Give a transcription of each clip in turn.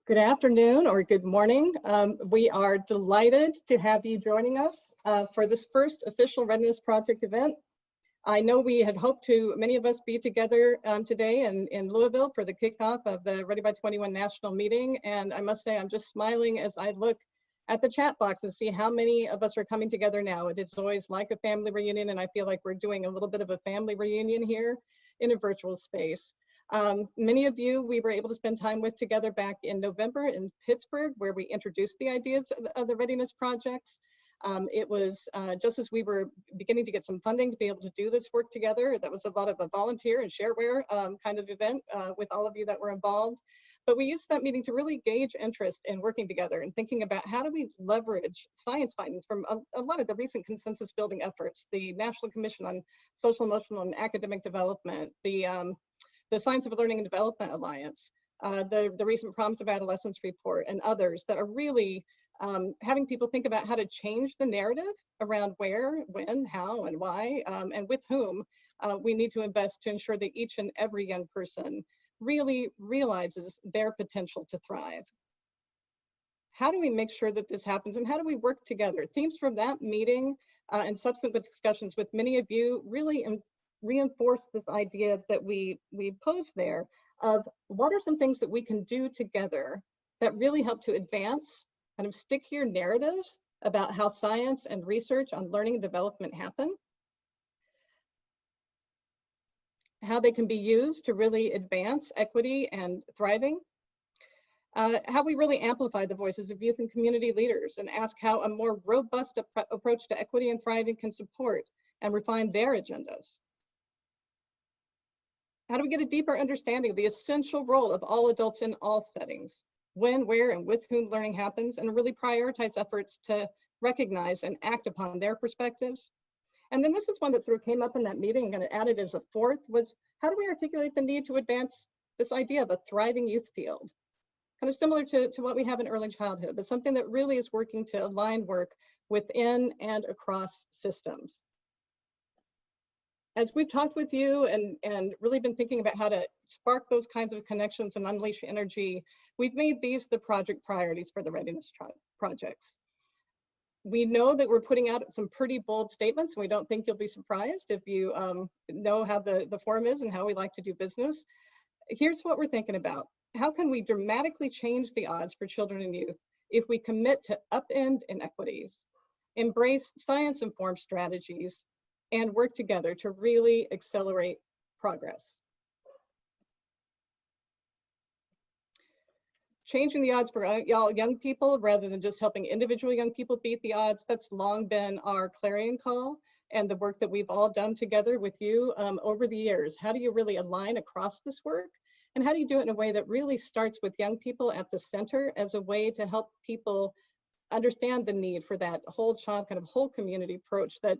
Good afternoon or good morning. We are delighted to have you joining us for this first official Readiness Project event. I know we had hoped to, many of us, be together today in Louisville for the kickoff of the Ready by 21 national meeting. And I must say, I'm just smiling as I look at the chat box and see how many of us are coming together now. It is always like a family reunion, and I feel like we're doing a little bit of a family reunion here in a virtual space. Many of you we were able to spend time with together back in November in Pittsburgh, where we introduced the ideas of the Readiness Projects. It was just as we were beginning to get some funding to be able to do this work together. That was a lot of a volunteer and shareware kind of event with all of you that were involved. But we used that meeting to really gauge interest in working together and thinking about how do we leverage science findings from a lot of the recent consensus building efforts, the National Commission on Social, Emotional, and Academic Development, the Science of Learning and Development Alliance, the recent Promise of Adolescence report, and others that are really having people think about how to change the narrative around where, when, how, and why, and with whom we need to invest to ensure that each and every young person really realizes their potential to thrive. How do we make sure that this happens, and how do we work together? Themes from that meeting and subsequent discussions with many of you really reinforce this idea that we posed there of what are some things that we can do together that really help to advance kind of stickier narratives about how science and research on learning and development happen, how they can be used to really advance equity and thriving, how we really amplify the voices of youth and community leaders and ask how a more robust approach to equity and thriving can support and refine their agendas. How do we get a deeper understanding of the essential role of all adults in all settings, when, where, and with whom learning happens, and really prioritize efforts to recognize and act upon their perspectives? And then this is one that sort of came up in that meeting, I'm going to add it as a fourth, was how do we articulate the need to advance this idea of a thriving youth field? Kind of similar to what we have in early childhood, but something that really is working to align work within and across systems. As we've talked with you and really been thinking about how to spark those kinds of connections and unleash energy, we've made these the project priorities for the Readiness Projects. We know that we're putting out some pretty bold statements, and we don't think you'll be surprised if you know how the forum is and how we like to do business. Here's what we're thinking about. How can we dramatically change the odds for children and youth if we commit to upend inequities, embrace science-informed strategies, and work together to really accelerate progress? Changing the odds for young people rather than just helping individual young people beat the odds, that's long been our clarion call and the work that we've all done together with you over the years. How do you really align across this work? And how do you do it in a way that really starts with young people at the center as a way to help people understand the need for that whole child, kind of whole community approach that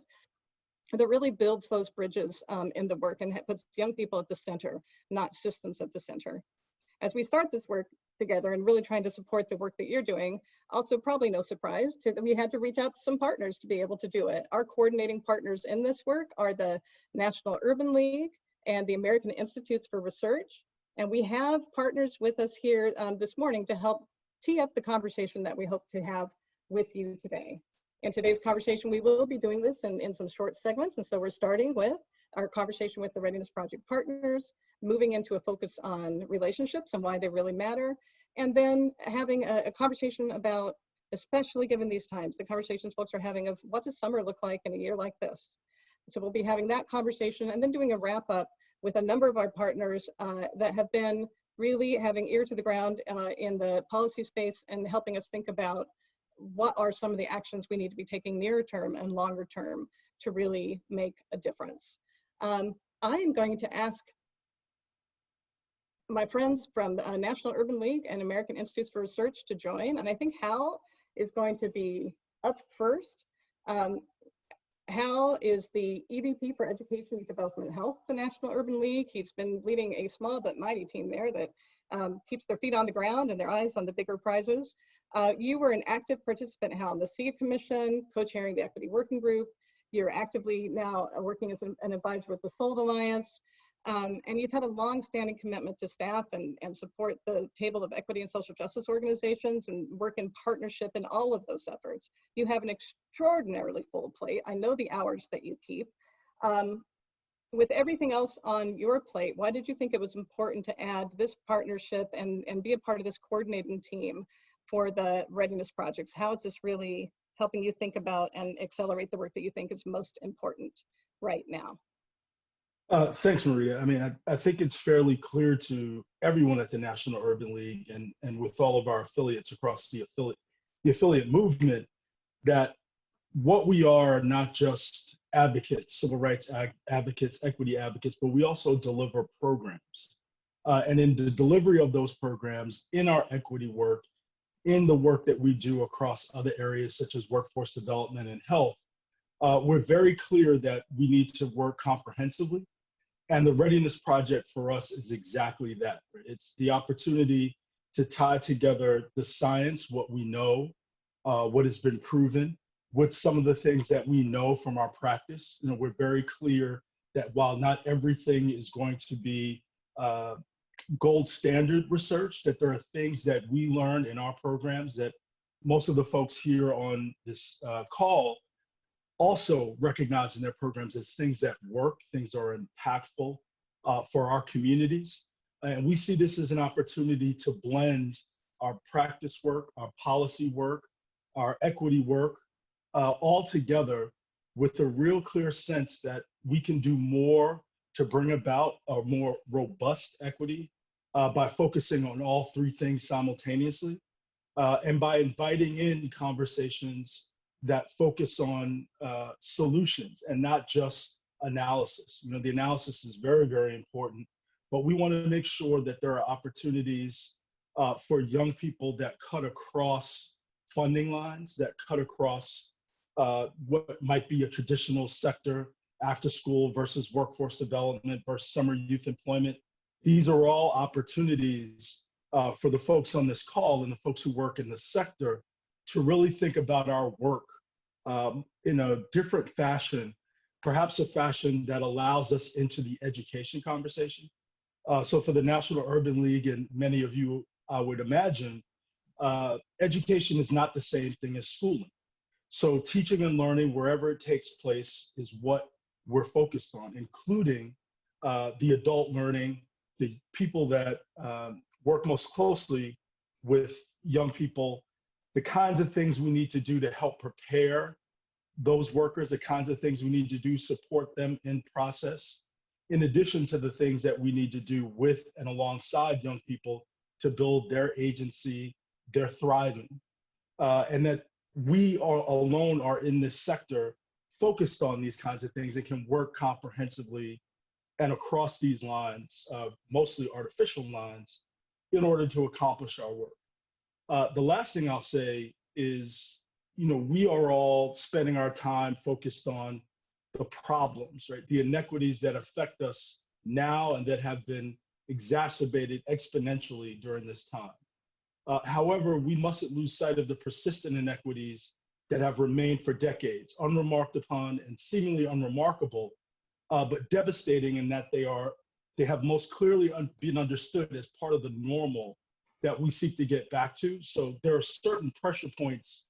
really builds those bridges in the work and puts young people at the center, not systems at the center. As we start this work together and really trying to support the work that you're doing, also probably no surprise that we had to reach out to some partners to be able to do it. Our coordinating partners in this work are the National Urban League and the American Institutes for Research. And we have partners with us here this morning to help tee up the conversation that we hope to have with you today. In today's conversation, we will be doing this in some short segments. And so we're starting with our conversation with the Readiness Project partners, moving into a focus on relationships and why they really matter, and then having a conversation about, especially given these times, the conversations folks are having of what does summer look like in a year like this? So we'll be having that conversation and then doing a wrap up with a number of our partners that have been really having ear to the ground in the policy space and helping us think about what are some of the actions we need to be taking near term and longer term to really make a difference. I am going to ask my friends from the National Urban League and American Institutes for Research to join, and I think Hal is going to be up first. Hal is the EVP for Education and Development Health, the National Urban League. He's been leading a small but mighty team there that keeps their feet on the ground and their eyes on the bigger prizes. You were an active participant, Hal, in the Seed Commission, co-chairing the Equity Working Group. You're actively now working as an advisor with the SOLD Alliance. And you've had a long-standing commitment to staff and support the Table of Equity and Social Justice organizations and work in partnership in all of those efforts. You have an extraordinarily full plate. I know the hours that you keep. With everything else on your plate, why did you think it was important to add this partnership and be a part of this coordinating team for the Readiness Projects? How is this really helping you think about and accelerate the work that you think is most important right now? Thanks, Maria. I mean, I think it's fairly clear to everyone at the National Urban League and with all of our affiliates across the affiliate movement that what we are not just advocates, civil rights advocates, equity advocates, but we also deliver programs. And in the delivery of those programs, in our equity work, in the work that we do across other areas such as workforce development and health, we're very clear that we need to work comprehensively. And the Readiness Project for us is exactly that. It's the opportunity to tie together the science, what we know, what has been proven, with some of the things that we know from our practice. You know, we're very clear that while not everything is going to be gold standard research, that there are things that we learn in our programs that most of the folks here on this call also recognize in their programs as things that work, things that are impactful for our communities. And we see this as an opportunity to blend our practice work, our policy work, our equity work, all together with a real clear sense that we can do more to bring about a more robust equity by focusing on all three things simultaneously and by inviting in conversations that focus on solutions and not just analysis. You know, the analysis is very, very important, but we want to make sure that there are opportunities for young people that cut across funding lines, that cut across what might be a traditional sector, after school versus workforce development versus summer youth employment. These are all opportunities for the folks on this call and the folks who work in the sector to really think about our work in a different fashion, perhaps a fashion that allows us into the education conversation. So for the National Urban League and many of you, I would imagine, education is not the same thing as schooling. So teaching and learning wherever it takes place is what we're focused on, including the adult learning, the people that work most closely with young people, the kinds of things we need to do to help prepare those workers, the kinds of things we need to do, support them in process, in addition to the things that we need to do with and alongside young people to build their agency, their thriving, and that we alone are in this sector focused on these kinds of things that can work comprehensively and across these lines, mostly artificial lines, in order to accomplish our work. The last thing I'll say is, you know, we are all spending our time focused on the problems, right? The inequities that affect us now and that have been exacerbated exponentially during this time. However, we mustn't lose sight of the persistent inequities that have remained for decades, unremarked upon and seemingly unremarkable, but devastating in that they have most clearly been understood as part of the normal that we seek to get back to. So there are certain pressure points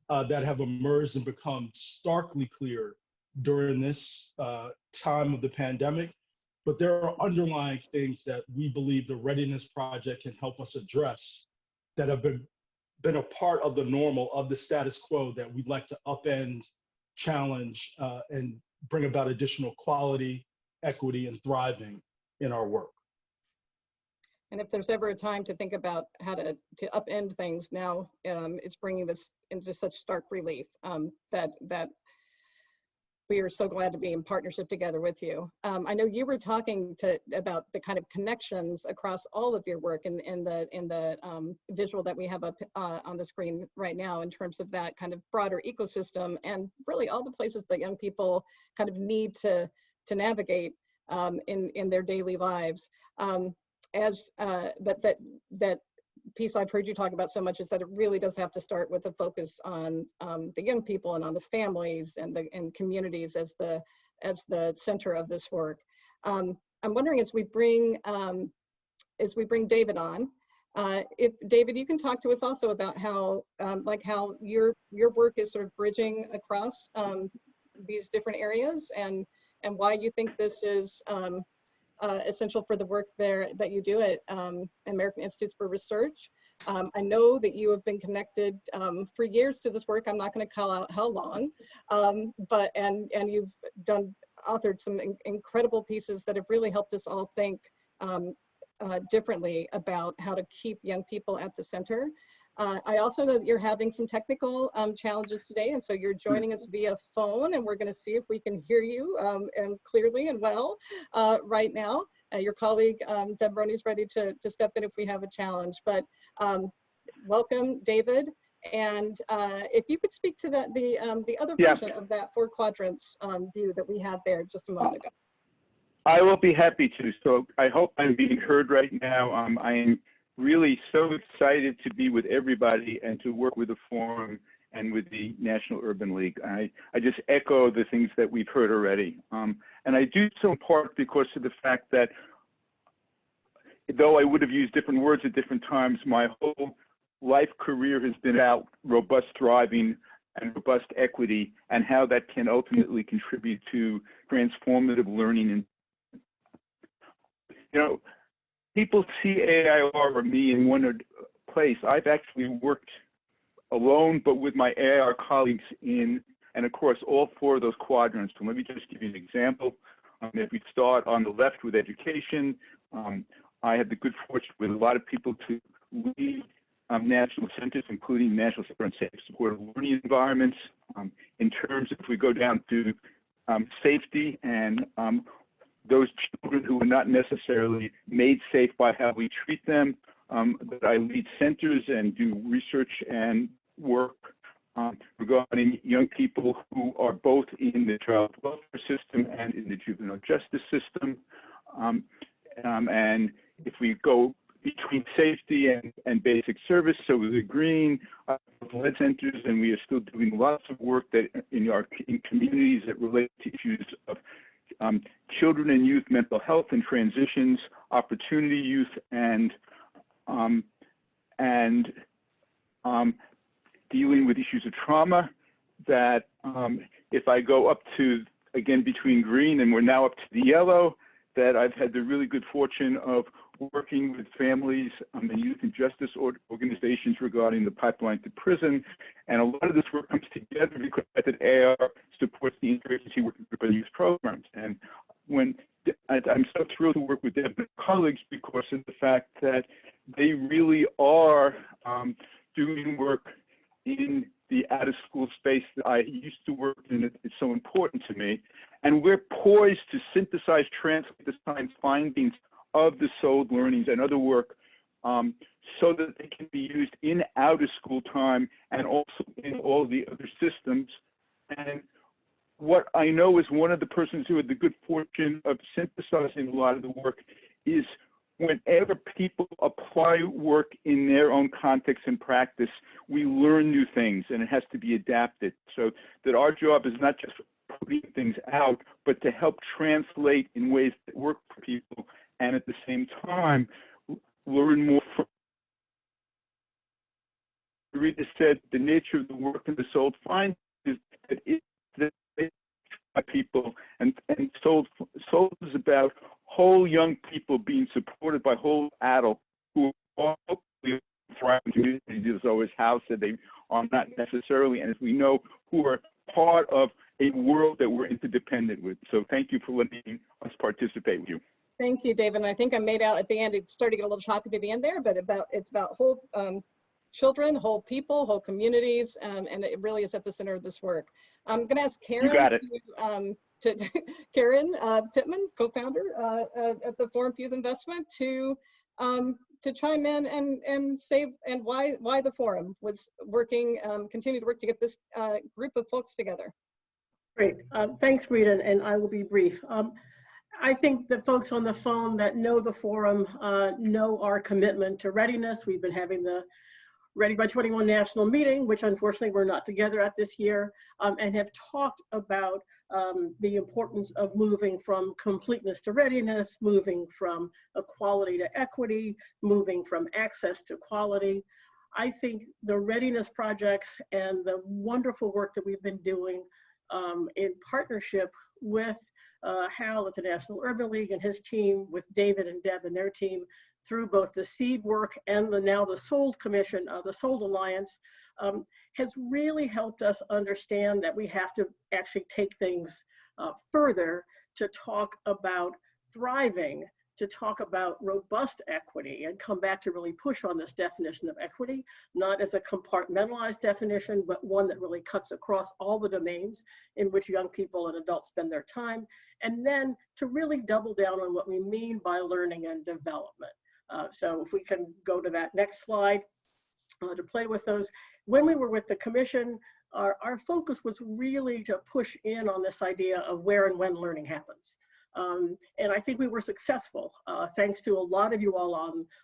that have emerged and become starkly clear during this time of the pandemic, but there are underlying things that we believe the Readiness Project can help us address that have been a part of the normal, of the status quo, that we'd like to upend, challenge, and bring about additional quality, equity, and thriving in our work. And if there's ever a time to think about how to upend things, now it's bringing this into such stark relief that we are so glad to be in partnership together with you. I know you were talking about the kind of connections across all of your work in the visual that we have up on the screen right now, in terms of that kind of broader ecosystem and really all the places that young people kind of need to navigate in their daily lives. That piece I've heard you talk about so much is that it really does have to start with a focus on the young people and on the families and communities as the center of this work. I'm wondering as we bring David on, if David, you can talk to us also about how how your work is sort of bridging across these different areas, and why you think this is essential for the work there that you do at American Institutes for Research. I know that you have been connected for years to this work. I'm not going to call out how long, but you've authored some incredible pieces that have really helped us all think differently about how to keep young people at the center. I also know that you're having some technical challenges today, and so you're joining us via phone, and we're going to see if we can hear you and clearly and well right now. Your colleague Deb Roney's ready to step in if we have a challenge. But welcome, David. And if you could speak to the other version of that 4 quadrants view that we had there just a moment ago. I will be happy to. So I hope I'm being heard right now. I am really so excited to be with everybody and to work with the forum and with the National Urban League. I just echo the things that we've heard already. And I do so in part because of the fact that though I would have used different words at different times, my whole life career has been about robust thriving and robust equity and how that can ultimately contribute to transformative learning. And, you know, people see AIR or me in one place. I've actually worked alone, but with my AIR colleagues in and across all 4 of those quadrants. So let me just give you an example. If we start on the left with education, I had the good fortune with a lot of people to lead national centers, including National Center on Safe Supportive Learning Environments. In terms of, if we go down to safety and those children who are not necessarily made safe by how we treat them, that I lead centers and do research and work regarding young people who are both in the child welfare system and in the juvenile justice system. And if we go between safety and basic service, so with the green, led centers, and we are still doing lots of work that in communities that relate to issues of children and youth mental health and transitions, opportunity youth, and dealing with issues of trauma. That if I go up to, again, between green and we're now up to the yellow, that I've had the really good fortune of working with families and youth and justice organizations regarding the pipeline to prison. And a lot of this work comes together because that AR supports the interagency working group and youth programs. And I'm so thrilled to work with Deb and colleagues because of the fact that they really are doing work in the out-of-school space that I used to work in. It's so important to me. And we're poised to synthesize, translate the science findings of the SOLD learnings and other work so that they can be used in out-of-school time and also in all the other systems. And what I know is one of the persons who had the good fortune of synthesizing a lot of the work is whenever people apply work in their own context and practice, we learn new things and it has to be adapted. So that our job is not just putting things out, but to help translate in ways that work for people and at the same time learn more from. Rita said the nature of the work in the SOLD finds is that it's by people, and SOLD is about whole young people being supported by whole adults who are hopefully thriving communities, as always Howe said, they are not necessarily, and as we know, who are part of a world that we're interdependent with. So thank you for letting us participate with you. Thank you, David. And I think I made out at the end, it started to get a little choppy to the end there, but it's about whole children, whole people, whole communities, and it really is at the center of this work. I'm going to ask Karen. You got it. Karen Pittman, co-founder at the Forum for Youth Investment, to chime in and say why the forum was working, continue to work to get this group of folks together. Great, thanks, Rita, and I will be brief. I think the folks on the phone that know the forum know our commitment to readiness. We've been having the Ready by 21 national meeting, which unfortunately we're not together at this year, and have talked about the importance of moving from completeness to readiness, moving from equality to equity, moving from access to quality. I think the readiness projects and the wonderful work that we've been doing in partnership with Hal at the National Urban League and his team, with David and Deb and their team, through both the seed work and now the SOLD Commission, the SOLD Alliance, has really helped us understand that we have to actually take things further to talk about thriving, to talk about robust equity, and come back to really push on this definition of equity, not as a compartmentalized definition, but one that really cuts across all the domains in which young people and adults spend their time, and then to really double down on what we mean by learning and development. So if we can go to that next slide to play with those. When we were with the commission, our focus was really to push in on this idea of where and when learning happens. And I think we were successful, thanks to a lot of you all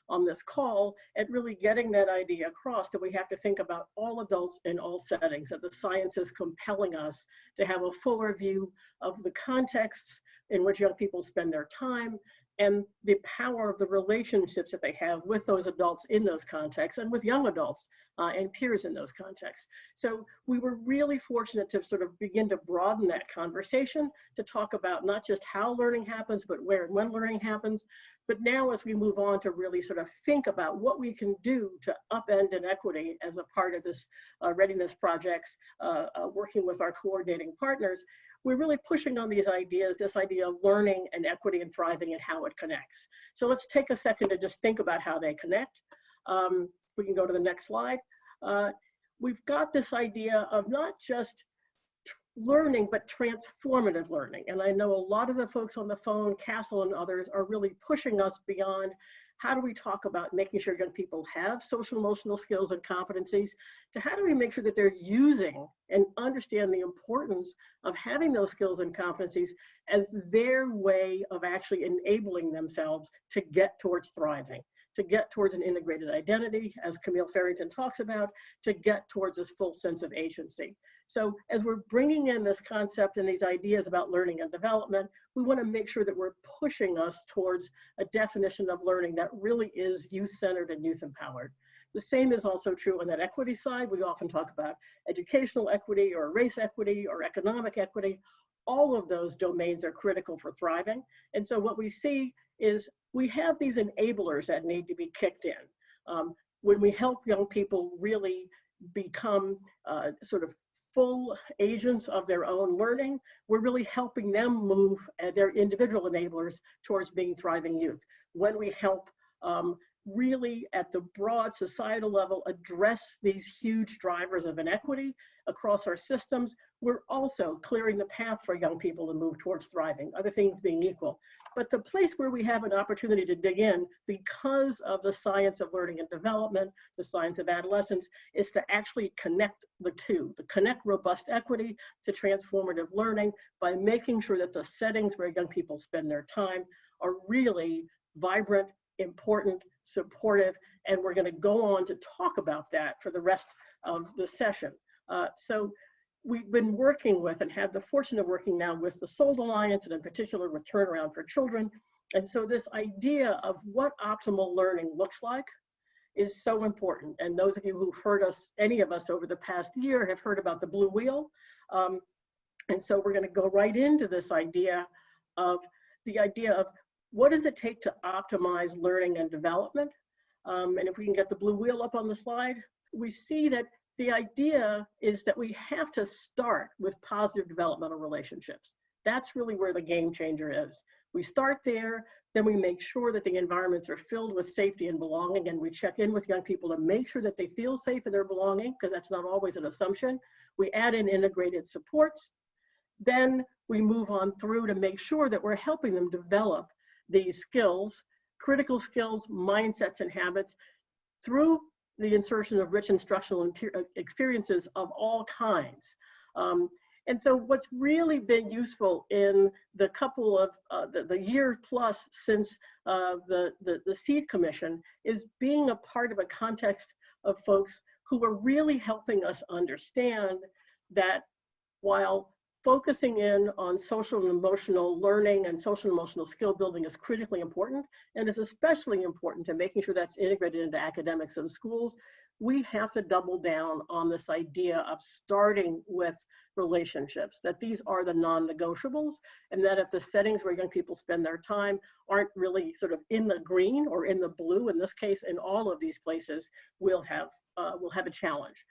on this call, at really getting that idea across, that we have to think about all adults in all settings, that the science is compelling us to have a fuller view of the contexts in which young people spend their time, and the power of the relationships that they have with those adults in those contexts and with young adults and peers in those contexts. So we were really fortunate to sort of begin to broaden that conversation to talk about not just how learning happens, but where and when learning happens. But now as we move on to really sort of think about what we can do to upend inequity as a part of this readiness projects, working with our coordinating partners, we're really pushing on these ideas, this idea of learning and equity and thriving and how it connects. So let's take a second to just think about how they connect. We can go to the next slide. We've got this idea of not just learning, but transformative learning. And I know a lot of the folks on the phone, Castle and others, are really pushing us beyond how do we talk about making sure young people have social emotional skills and competencies, to how do we make sure that they're using and understand the importance of having those skills and competencies as their way of actually enabling themselves to get towards thriving, to get towards an integrated identity, as Camille Farrington talks about, to get towards this full sense of agency. So as we're bringing in this concept and these ideas about learning and development, we want to make sure that we're pushing us towards a definition of learning that really is youth-centered and youth-empowered. The same is also true on that equity side. We often talk about educational equity or race equity or economic equity. All of those domains are critical for thriving. And so what we see is we have these enablers that need to be kicked in. When we help young people really become sort of full agents of their own learning, we're really helping them move their individual enablers towards being thriving youth. When we help really at the broad societal level address these huge drivers of inequity across our systems, we're also clearing the path for young people to move towards thriving, other things being equal. But the place where we have an opportunity to dig in because of the science of learning and development, the science of adolescence, is to actually connect the two, to connect robust equity to transformative learning by making sure that the settings where young people spend their time are really vibrant, important, supportive, and we're going to go on to talk about that for the rest of the session. So we've been working with and have the fortune of working now with the SOLD Alliance, and in particular with Turnaround for Children. And so this idea of what optimal learning looks like is so important. And those of you who've heard us, any of us over the past year, have heard about the blue wheel. And so we're going to go right into this idea of what does it take to optimize learning and development? And if we can get the blue wheel up on the slide, we see that the idea is that we have to start with positive developmental relationships. That's really where the game changer is. We start there, then we make sure that the environments are filled with safety and belonging, and we check in with young people to make sure that they feel safe in their belonging, because that's not always an assumption. We add in integrated supports. Then we move on through to make sure that we're helping them develop these skills, critical skills, mindsets, and habits through the insertion of rich instructional experiences of all kinds. And so what's really been useful in the couple of, the year plus since the SEED Commission is being a part of a context of folks who are really helping us understand that while focusing in on social and emotional learning and social and emotional skill building is critically important, and is especially important to making sure that's integrated into academics in schools, we have to double down on this idea of starting with relationships, that these are the non-negotiables, and that if the settings where young people spend their time aren't really sort of in the green or in the blue, in this case, in all of these places, we'll have a challenge.